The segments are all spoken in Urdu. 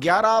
11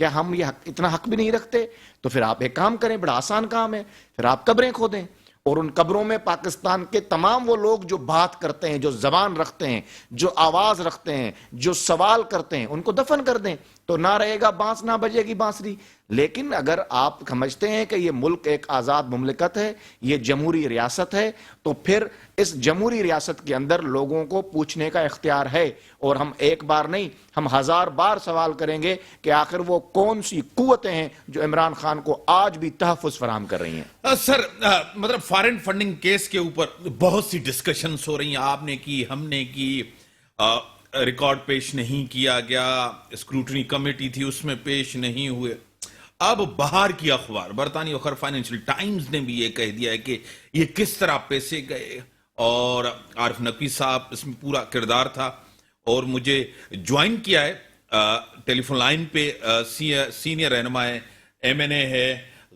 کیا ہم یہ اتنا حق بھی نہیں رکھتے؟ تو پھر آپ ایک کام کریں، بڑا آسان کام ہے، پھر آپ قبریں کھودیں اور ان قبروں میں پاکستان کے تمام وہ لوگ جو بات کرتے ہیں، جو زبان رکھتے ہیں، جو آواز رکھتے ہیں، جو سوال کرتے ہیں، ان کو دفن کر دیں، تو نہ رہے گا بانس، نہ بجے گی بانسری۔ لیکن اگر آپ سمجھتے ہیں کہ یہ ملک ایک آزاد مملکت ہے، یہ جمہوری ریاست ہے، تو پھر اس جمہوری ریاست کے اندر لوگوں کو پوچھنے کا اختیار ہے، اور ہم ایک بار نہیں، ہم 1000 بار سوال کریں گے کہ آخر وہ کون سی قوتیں ہیں جو عمران خان کو آج بھی تحفظ فراہم کر رہی ہیں۔ سر مطلب فارن فنڈنگ کیس کے اوپر بہت سی ڈسکشنز ہو رہی ہیں، آپ نے کی، ہم نے کی، ریکارڈ پیش نہیں کیا گیا، اسکروٹنی کمیٹی تھی اس میں پیش نہیں ہوئے۔ اب باہر کی اخبار، برطانوی اخبار فائنینشل ٹائمز نے بھی یہ کہہ دیا ہے کہ یہ کس طرح پیسے گئے، اور عارف نقوی صاحب اس میں پورا کردار تھا، اور مجھے جوائن کیا ہے ٹیلی فون لائن پہ سینئر رہنما ایم این اے ہے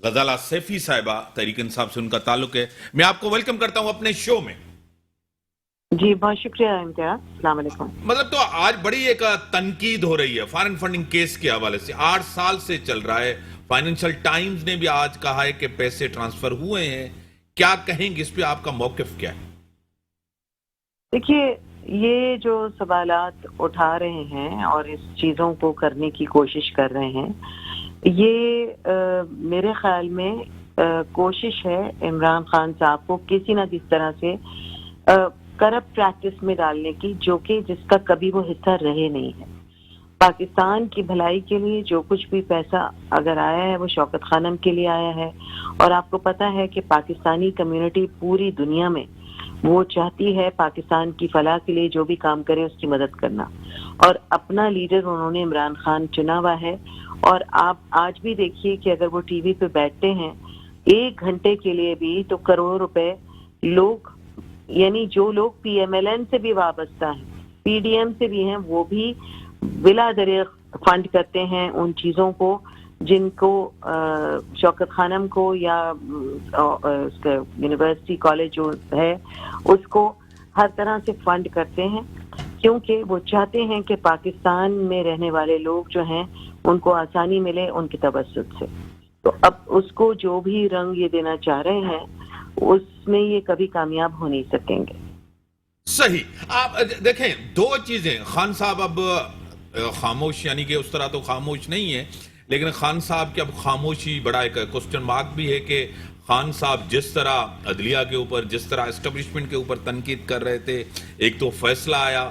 غزالہ سیفی صاحبہ، تحریک انصاف سے ان کا تعلق ہے۔ میں آپ کو ویلکم کرتا ہوں اپنے شو میں۔ جی بہت شکریہ امتیاز، السلام علیکم۔ مطلب تو آج بڑی ایک تنقید ہو رہی ہے فارن فنڈنگ کیس کے حوالے سے، 8 سال سے چل رہا ہے، فائنینشل ٹائمز نے بھی آج کہا ہے کہ پیسے ٹرانسفر ہوئے ہیں، کیا کہیں گے اس پہ، آپ کا موقف کیا ہے؟ دیکھیے، یہ جو سوالات اٹھا رہے ہیں اور اس چیزوں کو کرنے کی کوشش کر رہے ہیں، یہ میرے خیال میں کوشش ہے عمران خان صاحب کو کسی نہ کسی طرح سے کرپٹ پریکٹس میں ڈالنے کی، جو کہ جس کا کبھی وہ حصہ رہے نہیں ہے۔ پاکستان کی بھلائی کے لیے جو کچھ بھی پیسہ اگر آیا ہے وہ شوکت خانم کے لیے آیا ہے، اور آپ کو پتہ ہے کہ پاکستانی کمیونٹی پوری دنیا میں وہ چاہتی ہے پاکستان کی فلاح کے لیے جو بھی کام کرے اس کی مدد کرنا، اور اپنا لیڈر انہوں نے عمران خان چنا ہوا ہے۔ اور آپ آج بھی دیکھیے کہ اگر وہ ٹی وی پہ بیٹھتے ہیں 1 گھنٹے کے لیے بھی تو کروڑوں روپے لوگ، یعنی جو لوگ پی ایم ایل این سے بھی وابستہ ہیں، پی ڈی ایم سے بھی ہیں، وہ بھی بلا دریغ فنڈ کرتے ہیں ان چیزوں کو جن کو شوکت خانم کو یا یونیورسٹی کالج جو ہے اس کو ہر طرح سے فنڈ کرتے ہیں، کیونکہ وہ چاہتے ہیں کہ پاکستان میں رہنے والے لوگ جو ہیں ان کو آسانی ملے ان کی توسط سے۔ تو اب اس کو جو بھی رنگ یہ دینا چاہ رہے ہیں اس میں یہ کبھی کامیاب ہو نہیں سکیں گے۔ صحیح۔ آپ دیکھیں، 2 چیزیں، خان صاحب اب خاموش، یعنی کہ اس طرح تو خاموش نہیں ہے، لیکن خان صاحب کی اب خاموشی بڑا ایک کوسچن مارک بھی ہے کہ خان صاحب جس طرح عدلیہ کے اوپر، جس طرح اسٹیبلشمنٹ کے اوپر تنقید کر رہے تھے، ایک تو فیصلہ آیا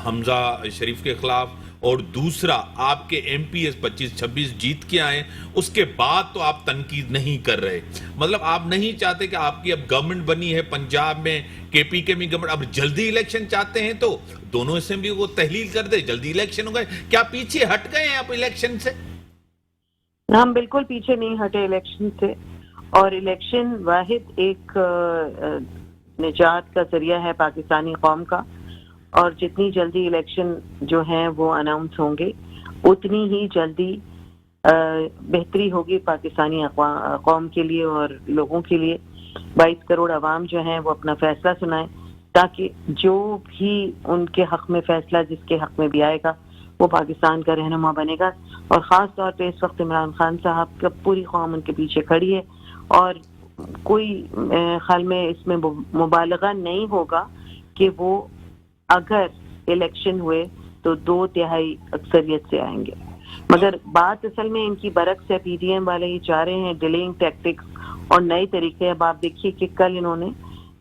حمزہ شریف کے خلاف، اور دوسرا آپ کے ایم پی ایس 25-26 جیت کے آئے، اس کے بعد تو آپ تنقید نہیں کر رہے۔ مطلب آپ نہیں چاہتے کہ آپ کی اب گورنمنٹ بنی ہے پنجاب میں، کے پی کے میں گورنمنٹ، اب جلدی الیکشن چاہتے ہیں تو دونوں اسمبلی کو تحلیل کر دے، جلدی الیکشن ہو گئے، کیا پیچھے ہٹ گئے ہیں آپ الیکشن سے؟ ہم بالکل پیچھے نہیں ہٹے الیکشن سے، اور الیکشن واحد ایک نجات کا ذریعہ ہے پاکستانی قوم کا، اور جتنی جلدی الیکشن جو ہیں وہ اناؤنس ہوں گے اتنی ہی جلدی بہتری ہوگی پاکستانی قوم کے لیے اور لوگوں کے لیے۔ 22 کروڑ عوام جو ہیں وہ اپنا فیصلہ سنائیں، تاکہ جو بھی ان کے حق میں فیصلہ جس کے حق میں بھی آئے گا وہ پاکستان کا رہنما بنے گا۔ اور خاص طور پہ اس وقت عمران خان صاحب کا پوری قوم ان کے پیچھے کھڑی ہے، اور کوئی خیال میں اس میں مبالغہ نہیں ہوگا کہ وہ اگر الیکشن ہوئے تو 2/3 اکثریت سے آئیں گے۔ مگر بات اصل میں ان کی برعکس ہے، پی ڈی ایم والے یہ چاہ رہے ہیں ڈیلیئنگ ٹیکٹکس اور نئے طریقے۔ اب آپ دیکھیے کہ کل انہوں نے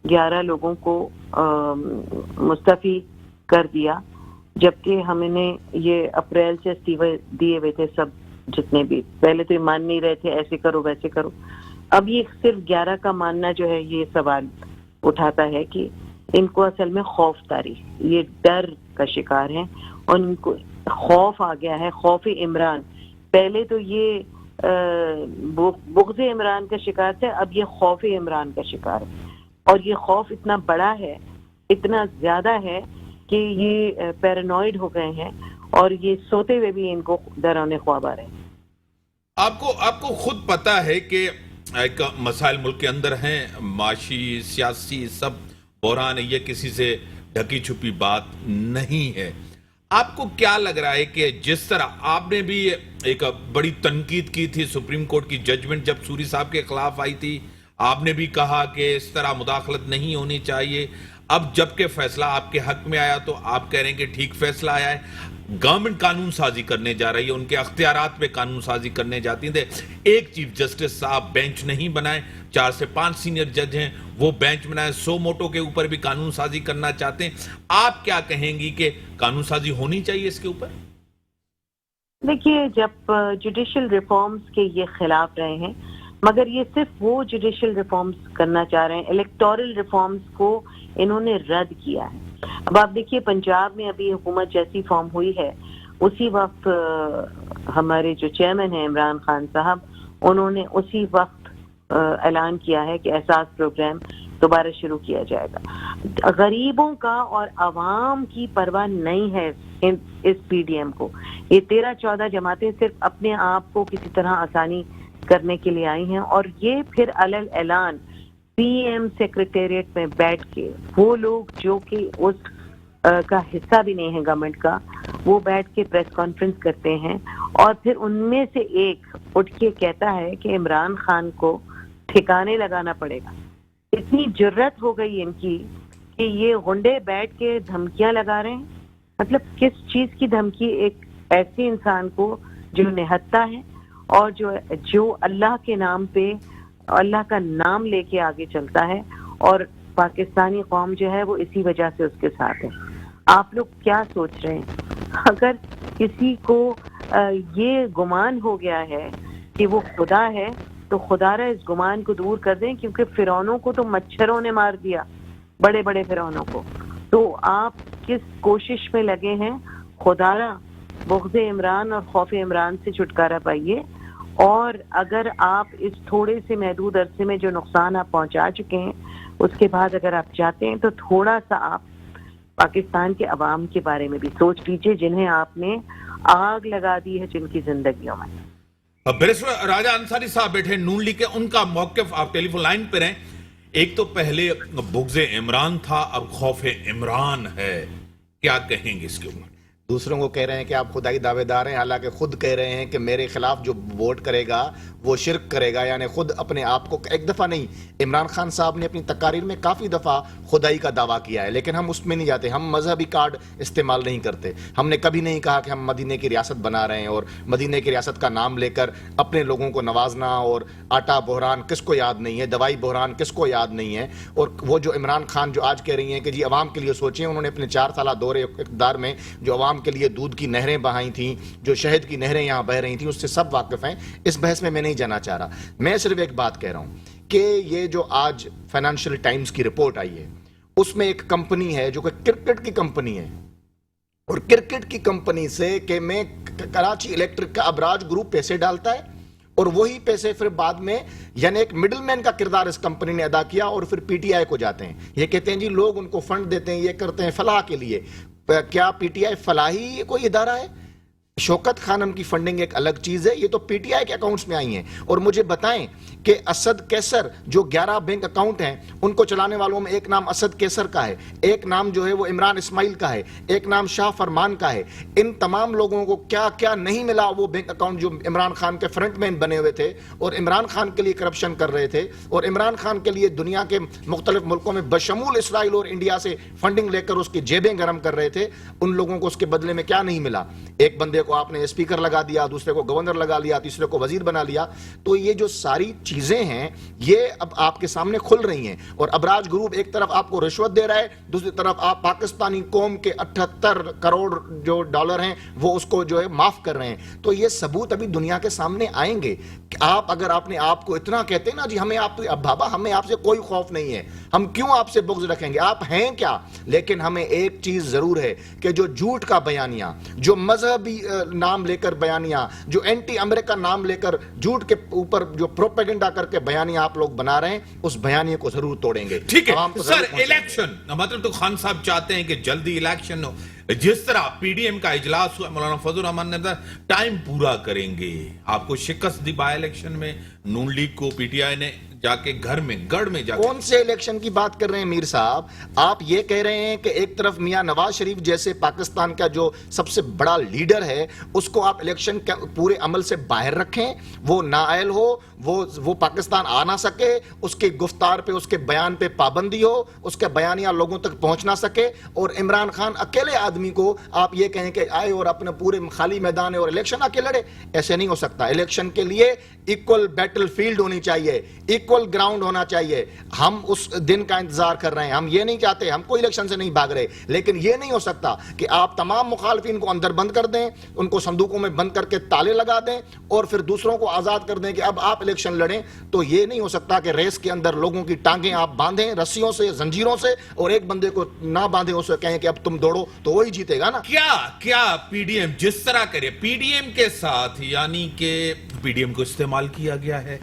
11 لوگوں کو مستعفی کر دیا، جبکہ ہم نے یہ اپریل سے استعفے دیے ہوئے تھے سب جتنے بھی، پہلے تو یہ مان نہیں رہے تھے ایسے کرو ویسے کرو۔ اب یہ صرف 11 کا ماننا جو ہے یہ سوال اٹھاتا ہے کہ ان کو اصل میں خوف طاری، یہ ڈر کا شکار ہیں، اور ان کو خوف آ گیا ہے، خوف عمران۔ پہلے تو یہ بغض عمران کا شکار تھا، اب یہ خوف عمران کا شکار ہے، اور یہ خوف اتنا بڑا ہے، اتنا زیادہ ہے کہ یہ پیرانوئڈ ہو گئے ہیں، اور یہ سوتے ہوئے بھی ان کو ڈرانے خواب آ رہے ہیں۔ آپ کو خود پتا ہے کہ ایک مسائل ملک کے اندر ہیں، معاشی، سیاسی، سب بحران ہے، یہ کسی سے ڈھکی چھپی بات نہیں ہے۔ آپ کو کیا لگ رہا ہے کہ جس طرح آپ نے بھی ایک بڑی تنقید کی تھی سپریم کورٹ کی ججمنٹ جب سوری صاحب کے خلاف آئی تھی، آپ نے بھی کہا کہ اس طرح مداخلت نہیں ہونی چاہیے، اب جب کہ فیصلہ آپ کے حق میں آیا تو آپ کہہ رہے ہیں کہ ٹھیک فیصلہ آیا ہے، گورنمنٹ قانون سازی کرنے جا رہی ہے، ان کے اختیارات پہ قانون سازی کرنے جاتی ہیں، ایک چیف جسٹس صاحب بینچ نہیں بنائے، 4 سے 5 سینئر جج ہیں وہ بینچ بنائے، 100 موٹو کے اوپر بھی قانون سازی کرنا چاہتے ہیں، آپ کیا کہیں گی کہ قانون سازی ہونی چاہیے اس کے اوپر؟ دیکھیے، جب جوڈیشل ریفارمز کے یہ خلاف رہے ہیں، مگر یہ صرف وہ جوڈیشل ریفارمز کرنا چاہ رہے ہیں، الیکٹورل ریفارمز کو انہوں نے رد کیا ہے۔ اب آپ دیکھیے پنجاب میں ابھی حکومت جیسی فارم ہوئی ہے، اسی وقت ہمارے جو چیئرمین ہیں عمران خان صاحب، انہوں نے اسی وقت اعلان کیا ہے کہ احساس پروگرام دوبارہ شروع کیا جائے گا۔ غریبوں کا اور عوام کی پرواہ نہیں ہے اس پی ڈی ایم کو۔ یہ 13-14 جماعتیں صرف اپنے آپ کو کسی طرح آسانی کرنے کے لیے آئی ہیں، اور یہ پھر علل اعلان پی ایم سیکریٹریٹ میں بیٹھ کے وہ لوگ جو کہ اس کا حصہ بھی نہیں ہے گورنمنٹ کا، وہ بیٹھ کے پریس کانفرنس کرتے ہیں، اور پھر ان میں سے ایک اٹھ کے کہتا ہے کہ عمران خان کو ٹھکانے لگانا پڑے گا۔ اتنی جرت ہو گئی ان کی کہ یہ غنڈے بیٹھ کے دھمکیاں لگا رہے ہیں۔ مطلب کس چیز کی دھمکی ایک ایسے انسان کو جو نہتا ہے اور جو اللہ کے نام پہ اللہ کا نام لے کے آگے چلتا ہے، اور پاکستانی قوم جو ہے وہ اسی وجہ سے اس کے ساتھ ہے۔ آپ لوگ کیا سوچ رہے ہیں؟ اگر کسی کو یہ گمان ہو گیا ہے کہ وہ خدا ہے تو خدا را اس گمان کو دور کر دیں، کیونکہ فرعونوں کو تو مچھروں نے مار دیا، بڑے بڑے فرعونوں کو۔ تو آپ کس کوشش میں لگے ہیں؟ خدا را بغض عمران اور خوف عمران سے چھٹکارا پائیے، اور اگر آپ اس تھوڑے سے محدود عرصے میں جو نقصان آپ پہنچا چکے ہیں، اس کے بعد اگر آپ چاہتے ہیں تو تھوڑا سا آپ پاکستان کے عوام کے بارے میں بھی سوچ لیجئے، جنہیں آپ نے آگ لگا دی ہے جن کی زندگیوں میں۔ بیرسٹر راجہ انصاری صاحب بیٹھے نون لیگ کے، ان کا موقف آپ ٹیلی فون لائن پہ رہیں۔ ایک تو پہلے بغض عمران تھا، اب خوف عمران ہے، کیا کہیں گے اس کے اوپر؟ دوسروں کو کہہ رہے ہیں کہ آپ خدائی دعوے دار ہیں، حالانکہ خود کہہ رہے ہیں کہ میرے خلاف جو ووٹ کرے گا وہ شرک کرے گا، یعنی خود اپنے آپ کو ایک دفعہ نہیں، عمران خان صاحب نے اپنی تقاریر میں کافی دفعہ خدائی کا دعویٰ کیا ہے، لیکن ہم اس میں نہیں جاتے، ہم مذہبی کارڈ استعمال نہیں کرتے۔ ہم نے کبھی نہیں کہا کہ ہم مدینے کی ریاست بنا رہے ہیں، اور مدینے کی ریاست کا نام لے کر اپنے لوگوں کو نوازنا، اور آٹا بحران کس کو یاد نہیں ہے، دوائی بحران کس کو یاد نہیں ہے۔ اور وہ جو عمران خان جو آج کہہ رہی ہیں کہ جی عوام کے لیے سوچیں، انہوں نے اپنے 4 سالہ دور اقتدار میں جو عوام کے لیے دودھ کی نہریں بہائی تھیں، جو شہد کی نہریں یہاں بہہ رہی تھیں، اس سے سب واقف ہیں۔ اس بحث میں نہیں جانا چاہ رہا، میں صرف ایک بات کہہ رہا ہوں کہ یہ جو آج فائنانشل ٹائمز کی رپورٹ آئی ہے، اس میں ایک کمپنی ہے جو کہ کرکٹ کی کمپنی ہے، اور کرکٹ کی کمپنی سے کہ میں کراچی الیکٹرک کا ابراج گروپ پیسے ڈالتا ہے، اور وہی پیسے پھر بعد میں یعنی ایک مڈل مین کا کردار اس کمپنی نے ادا کیا، اور پھر پی ٹی آئی کو جاتے ہیں، یہ کہتے ہیں جی لوگ ان کو فنڈ دیتے ہیں، یہ کرتے ہیں فلاح کے لیے۔ کیا پی ٹی آئی فلاحی کوئی ادارہ ہے؟ شوکت خانم کی فنڈنگ ایک الگ چیز ہے، یہ تو پی ٹی آئی کے اکاؤنٹس میں آئی ہیں۔ اور مجھے بتائیں کہ اسد کیسر جو 11 بینک اکاؤنٹ ہیں، ان کو چلانے والوں میں ایک نام اسد کیسر کا ہے، ایک نام جو ہے وہ عمران اسماعیل کا ہے، ایک نام شاہ فرمان کا ہے۔ ان تمام لوگوں کو کیا کیا نہیں ملا وہ بینک اکاؤنٹ جو عمران خان کے فرنٹ مین بنے ہوئے تھے، اور عمران خان کے لیے کرپشن کر رہے تھے، اور عمران خان کے لیے دنیا کے مختلف ملکوں میں بشمول اسرائیل اور انڈیا سے فنڈنگ لے کر اس کی جیبیں گرم کر رہے تھے۔ ان لوگوں کو اس کے بدلے میں کیا نہیں ملا؟ ایک بندے کو آپ نے اسپیکر لگا دیا، دوسرے کو گورنر لگا لیا، تیسرے کو وزیر بنا لیا۔ تو یہ جو ساری چیزیں ہیں یہ اب آپ کے سامنے کھل رہی ہیں، اور ابراج گروپ ایک طرف آپ کو رشوت دے رہا ہے، دوسری طرف آپ پاکستانی قوم کے 78 کروڑ جو ڈالر ہیں وہ اس کو جو ہے معاف کر رہے ہیں۔ تو یہ ثبوت ابھی دنیا کے سامنے آئیں گے کہ آپ اگر اپنے آپ کو اتنا کہتے ہیں نا جی ہمیں آپ بابا ہمیں آپ سے کوئی خوف نہیں ہے، ہم کیوں آپ سے بغض رکھیں گے؟ آپ ہیں کیا؟ لیکن ہمیں ایک چیز ضرور ہے کہ جو جھوٹ کا بیانیہ، جو مذہبی نام لے کر بیانیہ، جو اینٹی امریکہ نام لے کر جھوٹ کے اوپر جو پروپیگنڈا کر کے بیانیہ آپ لوگ بنا رہے ہیں، اس بیانیے کو ضرور توڑیں گے۔ ٹھیک ہے سر، الیکشن مطلب تو خان صاحب چاہتے ہیں کہ جلدی الیکشن ہو، جس طرح پی ڈی ایم کا اجلاس ہوا، مولانا فضل الرحمان نے ٹائم پورا کریں گے۔ آپ کو شکست دی بائی الیکشن میں، نون لیگ کو پی ٹی آئی نے جا کے گھر میں گڑھ میں جا کے. کون سے الیکشن کی بات کر رہے ہیں میر صاحب؟ آپ یہ کہہ رہے ہیں کہ ایک طرف میاں نواز شریف جیسے پاکستان کا جو سب سے بڑا لیڈر ہے اس کو آپ الیکشن کے پورے عمل سے باہر رکھیں، وہ نااہل ہو، وہ پاکستان آ نہ سکے، اس کے گفتار پہ اس کے بیان پہ پابندی ہو، اس کا بیانیہ لوگوں تک پہنچ نہ سکے، اور عمران خان اکیلے آدمی کو آپ یہ کہیں کہ آئے اور اپنے پورے خالی میدان ہے اور الیکشن آ کے لڑے. ایسے نہیں ہو سکتا. الیکشن کے لیے ایکول بیٹل فیلڈ ہونی چاہیے، ایکول گراؤنڈ ہونا چاہیے. ہم اس دن کا انتظار کر رہے ہیں. ہم یہ نہیں چاہتے، ہم کوئی الیکشن سے نہیں بھاگ رہے، لیکن یہ نہیں ہو سکتا کہ آپ تمام مخالفین کو اندر بند کر دیں، ان کو صندوقوں میں بند کر کے تالے لگا دیں اور پھر دوسروں کو آزاد کر دیں کہ اب آپ الیکشن لڑیں. تو یہ نہیں ہو سکتا کہ ریس کے اندر لوگوں کی ٹانگیں آپ باندھیں رسیوں سے، زنجیروں سے، اور ایک بندے کو نہ باندھیں، اسے کہیں کہ اب تم دوڑو، تو وہی جیتے گا نا. کیا پی ڈی ایم جس طرح کرے، پی ڈی ایم کے ساتھ، یعنی کہ پی ڈی ایم کو استعمال کیا گیا ہے،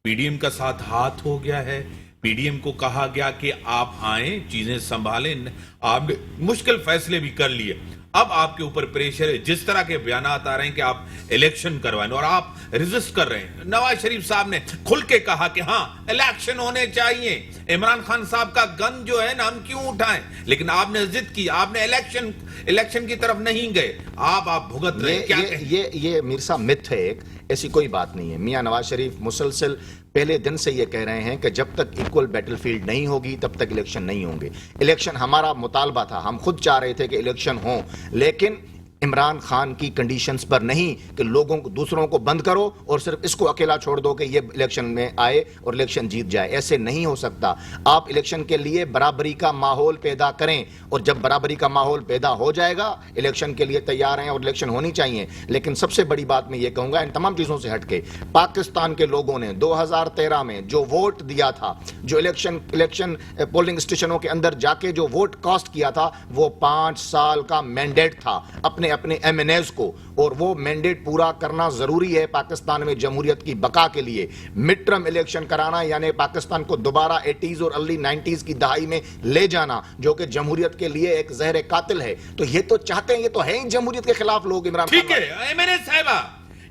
پی ڈی ایم کا ساتھ ہاتھ ہو گیا ہے، پی ڈی ایم کو کہا گیا کہ آپ آئیں، چیزیں سنبھالیں، آپ نے مشکل فیصلے بھی کر لیے، اب آپ کے اوپر پریشر ہے. جس طرح کے بیانات آ رہے ہیں کہ آپ الیکشن کروائیں اور آپ ریزسٹ کر رہے ہیں. نواز شریف صاحب نے کھل کے کہا کہ ہاں الیکشن ہونے چاہیے، عمران خان صاحب کا گن جو ہے نا ہم کیوں اٹھائیں، لیکن آپ نے ضد کی، آپ نے الیکشن کی طرف نہیں گئے، آپ بھگت رہے. کیا یہ میر صاحب مت ہے ایک، ایسی کوئی بات نہیں ہے. میاں نواز شریف مسلسل پہلے دن سے یہ کہہ رہے ہیں کہ جب تک ایکول بیٹل فیلڈ نہیں ہوگی تب تک الیکشن نہیں ہوں گے. الیکشن ہمارا مطالبہ تھا، ہم خود چاہ رہے تھے کہ الیکشن ہوں، لیکن عمران خان کی کنڈیشنز پر نہیں کہ لوگوں کو، دوسروں کو بند کرو اور صرف اس کو اکیلا چھوڑ دو کہ یہ الیکشن میں آئے اور الیکشن جیت جائے. ایسے نہیں ہو سکتا. آپ الیکشن کے لیے برابری کا ماحول پیدا کریں، اور جب برابری کا ماحول پیدا ہو جائے گا الیکشن کے لیے تیار ہیں اور الیکشن ہونی چاہیے. لیکن سب سے بڑی بات میں یہ کہوں گا ان تمام چیزوں سے ہٹ کے، پاکستان کے لوگوں نے 2013 میں جو ووٹ دیا تھا، جو الیکشن پولنگ اسٹیشنوں کے اندر جا کے جو ووٹ کاسٹ کیا تھا، وہ 5 سال کا مینڈیٹ تھا اپنے ایم این ایز کو، اور وہ مینڈیٹ پورا کرنا ضروری ہے پاکستان میں جمہوریت کی بقا کے لیے. مڈ ٹرم الیکشن کرانا یعنی پاکستان کو دوبارہ 80s اور ارلی 90s کی دہائی میں لے جانا، جو کہ جمہوریت کے لیے ایک زہر قاتل ہے. تو یہ تو چاہتے ہیں، یہ تو ہے ہی جمہوریت کے خلاف لوگ. عمران خان ٹھیک ہے، ایم این اے صاحبہ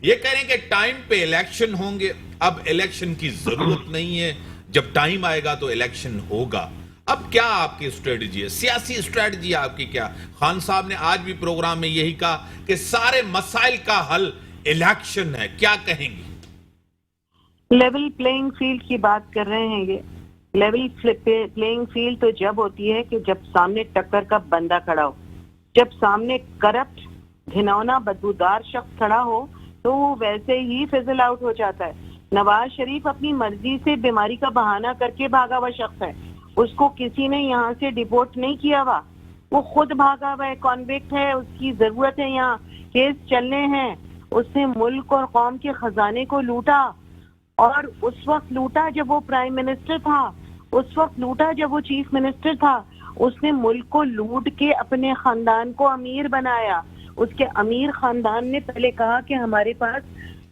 یہ کہہ رہے ہیں کہ ٹائم پہ الیکشن ہوں گے. اب الیکشن کی ضرورت نہیں ہے، جب ٹائم آئے گا تو الیکشن ہوگا. اب کیا آپ کی اسٹریٹجی ہے، سیاسی اسٹریٹجی آپ کی کیا؟ خان صاحب نے آج بھی پروگرام میں یہی کہا کہ سارے مسائل کا حل الیکشن ہے. کیا کہیں گی؟ لیول پلینگ فیلڈ کی بات کر رہے ہیں. یہ لیول پلینگ فیلڈ تو جب ہوتی ہے کہ جب سامنے ٹکر کا بندہ کھڑا ہو، جب سامنے کرپٹ، گھنونا، بدبودار شخص کھڑا ہو تو وہ ویسے ہی فزل آؤٹ ہو جاتا ہے. نواز شریف اپنی مرضی سے بیماری کا بہانہ کر کے بھاگا ہوا شخص ہے. اس کو کسی نے یہاں سے ڈیپورٹ نہیں کیا ہوا، وہ خود بھاگا ہوا ہے، کانوکٹ ہے، اس کی ضرورت ہے، یہاں کیس چلنے ہیں. اس نے ملک اور قوم کے خزانے کو لوٹا، اور اس وقت لوٹا جب وہ پرائم منسٹر تھا، اس وقت لوٹا جب وہ چیف منسٹر تھا. اس نے ملک کو لوٹ کے اپنے خاندان کو امیر بنایا. اس کے امیر خاندان نے پہلے کہا کہ ہمارے پاس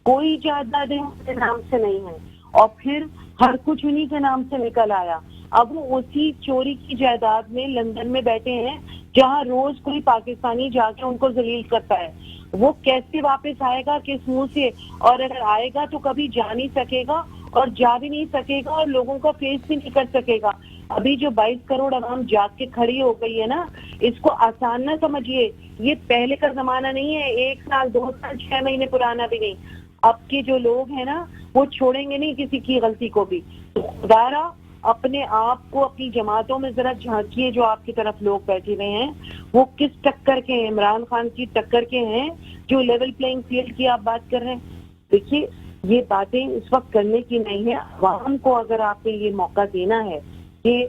کوئی جائیداد ان کے نام سے نہیں ہے، اور پھر ہر کچھ انہی کے نام سے نکل آیا. اب وہ اسی چوری کی جائیداد میں لندن میں بیٹھے ہیں جہاں روز کوئی پاکستانی جا کے ان کو ذلیل کرتا ہے. وہ کیسے واپس آئے گا، کس منہ سے؟ اور اگر آئے گا تو کبھی جا نہیں سکے گا، اور جا بھی نہیں سکے گا، اور لوگوں کا فیس بھی نہیں کر سکے گا. ابھی جو 22 کروڑ عوام جاگ کے کھڑی ہو گئی ہے نا، اس کو آسان نہ سمجھیے. یہ پہلے کا زمانہ نہیں ہے، 1 سال 2 سال 6 مہینے پرانا بھی نہیں. اب کے جو لوگ ہیں نا وہ چھوڑیں گے نہیں کسی کی غلطی کو بھی. تو خدارا اپنے آپ کو اپنی جماعتوں میں ذرا جھانکیے، جو آپ کی طرف لوگ بیٹھے ہوئے ہیں وہ کس ٹکر کے ہیں؟ عمران خان کی ٹکر کے ہیں جو لیول پلینگ فیلڈ کی آپ بات کر رہے ہیں. دیکھیے یہ باتیں اس وقت کرنے کی نہیں ہے. عوام کو اگر آپ نے یہ موقع دینا ہے کہ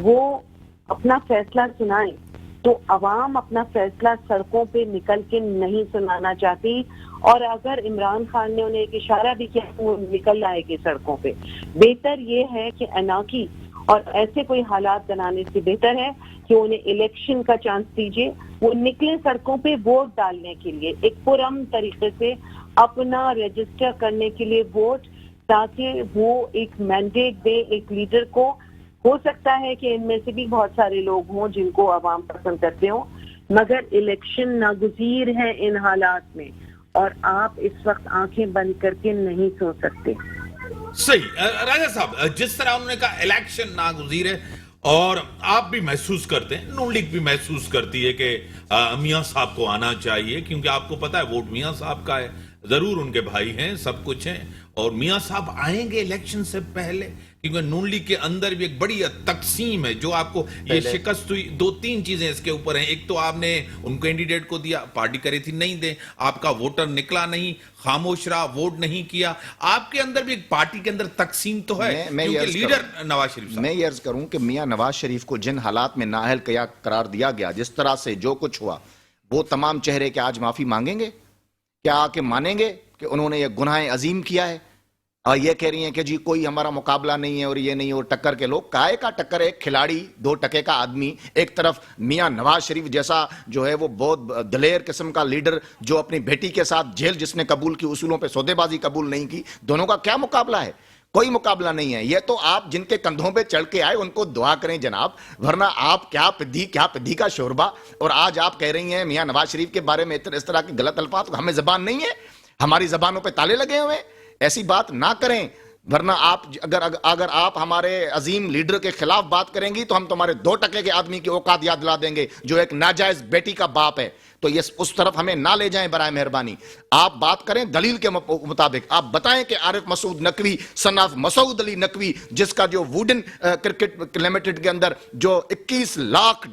وہ اپنا فیصلہ سنائیں، تو عوام اپنا فیصلہ سڑکوں پہ نکل کے نہیں سنانا چاہتی. اور اگر عمران خان نے انہیں ایک اشارہ بھی کیا تو وہ نکل آئے گی سڑکوں پہ. بہتر یہ ہے کہ اناکی اور ایسے کوئی حالات بنانے سے بہتر ہے کہ انہیں الیکشن کا چانس دیجیے، وہ نکلے سڑکوں پہ ووٹ ڈالنے کے لیے، ایک پرامن طریقے سے اپنا رجسٹر کرنے کے لیے ووٹ، تاکہ وہ ایک مینڈیٹ دے ایک لیڈر کو. ہو سکتا ہے کہ ان میں سے بھی بہت سارے لوگ ہوں جن کو عوام پسند کرتے ہوں، مگر الیکشن ناگزیر ہے ان حالات میں، اور آپ اس وقت آنکھیں بند کر کے نہیں سو سکتے. صحیح راجہ صاحب، جس طرح انہوں نے کہا الیکشن ناگزیر ہے، اور آپ بھی محسوس کرتے ہیں، نون لیگ بھی محسوس کرتی ہے کہ میاں صاحب کو آنا چاہیے، کیونکہ آپ کو پتا ہے ووٹ میاں صاحب کا ہے، ضرور ان کے بھائی ہیں، سب کچھ ہیں، اور میاں صاحب آئیں گے الیکشن سے پہلے، کیونکہ نون لیگ کے اندر بھی ایک بڑی تقسیم ہے جو آپ کو یہ شکست ہوئی. دو تین چیزیں اس کے اوپر ہیں. ایک تو آپ نے ان کینڈیڈیٹ کو دیا، پارٹی کری تھی نہیں دیں، آپ کا ووٹر نکلا نہیں، خاموش رہا، ووٹ نہیں کیا. آپ کے اندر بھی ایک پارٹی کے اندر تقسیم تو ہے، کیونکہ لیڈر نواز شریف صاحب. میں یہ عرض کروں کہ میاں نواز شریف کو جن حالات میں نااہل قرار دیا گیا، جس طرح سے جو کچھ ہوا، وہ تمام چہرے کے آج معافی مانگیں گے؟ کیا آ کے مانیں گے کہ انہوں نے یہ گناہ عظیم کیا ہے؟ اور یہ کہہ رہی ہیں کہ جی کوئی ہمارا مقابلہ نہیں ہے اور یہ نہیں، اور ٹکر کے لوگ کائے کا ٹکر، ایک کھلاڑی، 2 ٹکے کا آدمی، ایک طرف میاں نواز شریف جیسا جو ہے وہ بہت دلیر قسم کا لیڈر جو اپنی بیٹی کے ساتھ جیل جس نے قبول کی، اصولوں پہ سودے بازی قبول نہیں کی، دونوں کا کیا مقابلہ ہے؟ کوئی مقابلہ نہیں ہے. یہ تو آپ جن کے کندھوں پہ چڑھ کے آئے ان کو دعا کریں جناب، ورنہ آپ کیا پدھی کا شوربہ. اور آج آپ کہہ رہی ہیں میاں نواز شریف کے بارے میں اس طرح کے غلط الفاظ، ہمیں زبان نہیں ہے، ہماری زبانوں پہ تالے لگے ہوئے. ایسی بات نہ کریں، ورنہ آپ اگر آپ ہمارے عظیم لیڈر کے خلاف بات کریں گی تو ہم تمہارے 2 ٹکے کے آدمی کی اوقات یاد دلا دیں گے جو ایک ناجائز بیٹی کا باپ ہے. تو یہ اس طرف ہمیں نہ لے جائیں برائے مہربانی. آپ بات کریں دلیل کے مطابق. آپ بتائیں کہ عارف مسعود نقوی، سن آف مسعود علی نقوی، جس کا جو ووڈن کرکٹ لمیٹڈ کے اندر جو $21 لاکھ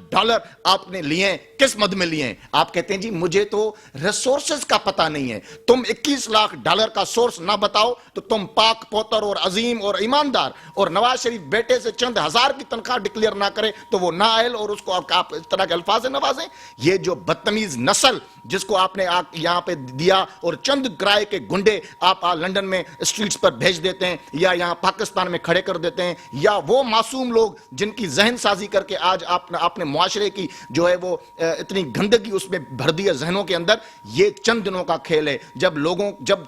آپ نے لیے، کس مد میں لیے ہیں؟ آپ کہتے ہیں جی مجھے تو ریسورسز کا پتہ نہیں ہے. تم $21 لاکھ کا سورس نہ بتاؤ تو تم پاک پوتر اور عظیم اور ایماندار، اور نواز شریف بیٹے سے چند ہزار کی تنخواہ ڈکلیئر نہ کرے تو وہ نااہل، اور اس کو آپ اس طرح کے الفاظ نوازیں. یہ جو بدتمیز نسل جس کو آپ نے یہاں پہ دیا، اور چند کرائے کے گنڈے آپ لندن میں اسٹریٹس پر بھیج دیتے ہیں یا یہاں پاکستان میں کھڑے کر دیتے ہیں، یا وہ معصوم لوگ جن کی ذہن سازی کر کے آج آپ نے معاشرے کی جو ہے وہ اتنی گندگی اس میں بھر دی ہے ذہنوں کے اندر. یہ چند دنوں کا کھیل ہے. جب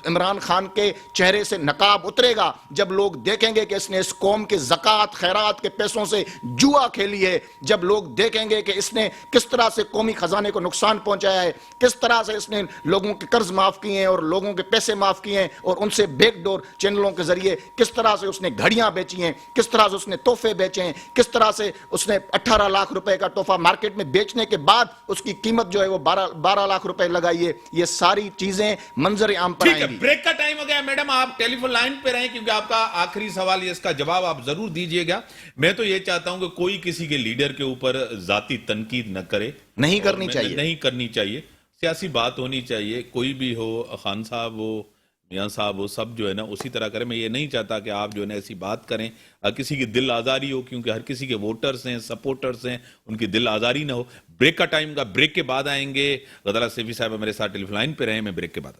عمران خان کے چہرے سے نقاب اترے گا، جب لوگ دیکھیں گے کہ اس نے اس قوم کے زکوٰۃ خیرات کے پیسوں سے جوا کھیلی ہے، جب لوگ دیکھیں گے کہ اس نے کس طرح سے قومی خزانے کو نقصان پہنچایا ہے، کس طرح سے اس نے لوگوں کے قرض معاف کیے ہیں اور لوگوں کے پیسے معاف کیے ہیں، اور ان سے بیک ڈور چینلوں کے ذریعے کس طرح سے اس نے گھڑیاں بیچی ہیں، کس طرح سے اس نے تحفے بیچے ہیں، کس طرح سے اس نے 18 لاکھ روپے کا تحفہ مارکیٹ میں بیچنے کے بعد اس کی قیمت جو ہے وہ 12 لاکھ روپے لگائی ہے. یہ ساری چیزیں منظر عام پر آئیں گی. بریک کا ٹائم ہو گیا میڈم، آپ ٹیلی فون لائن پہ رہیں کیونکہ آپ کا آخری سوال ہے، اس کا جواب آپ ضرور دیجئے گا. میں تو یہ چاہتا ہوں کہ کوئی کسی کے لیڈر کے اوپر ذاتی تنقید نہ کرے، نہیں کرنی چاہیے. سیاسی بات ہونی چاہیے، کوئی بھی ہو، خان صاحب ہو، میاں صاحب ہو، سب جو ہے نا اسی طرح کریں. میں یہ نہیں چاہتا کہ آپ جو ہے نا ایسی بات کریں کسی کی دل آزاری ہو، کیونکہ ہر کسی کے ووٹرز ہیں، سپورٹرز ہیں، ان کی دل آزاری نہ ہو. بریک کا ٹائم کا، بریک کے بعد آئیں گے. غزالہ سیفی صاحب میرے ساتھ ٹیلی فون لائن پہ رہے، میں بریک کے بعد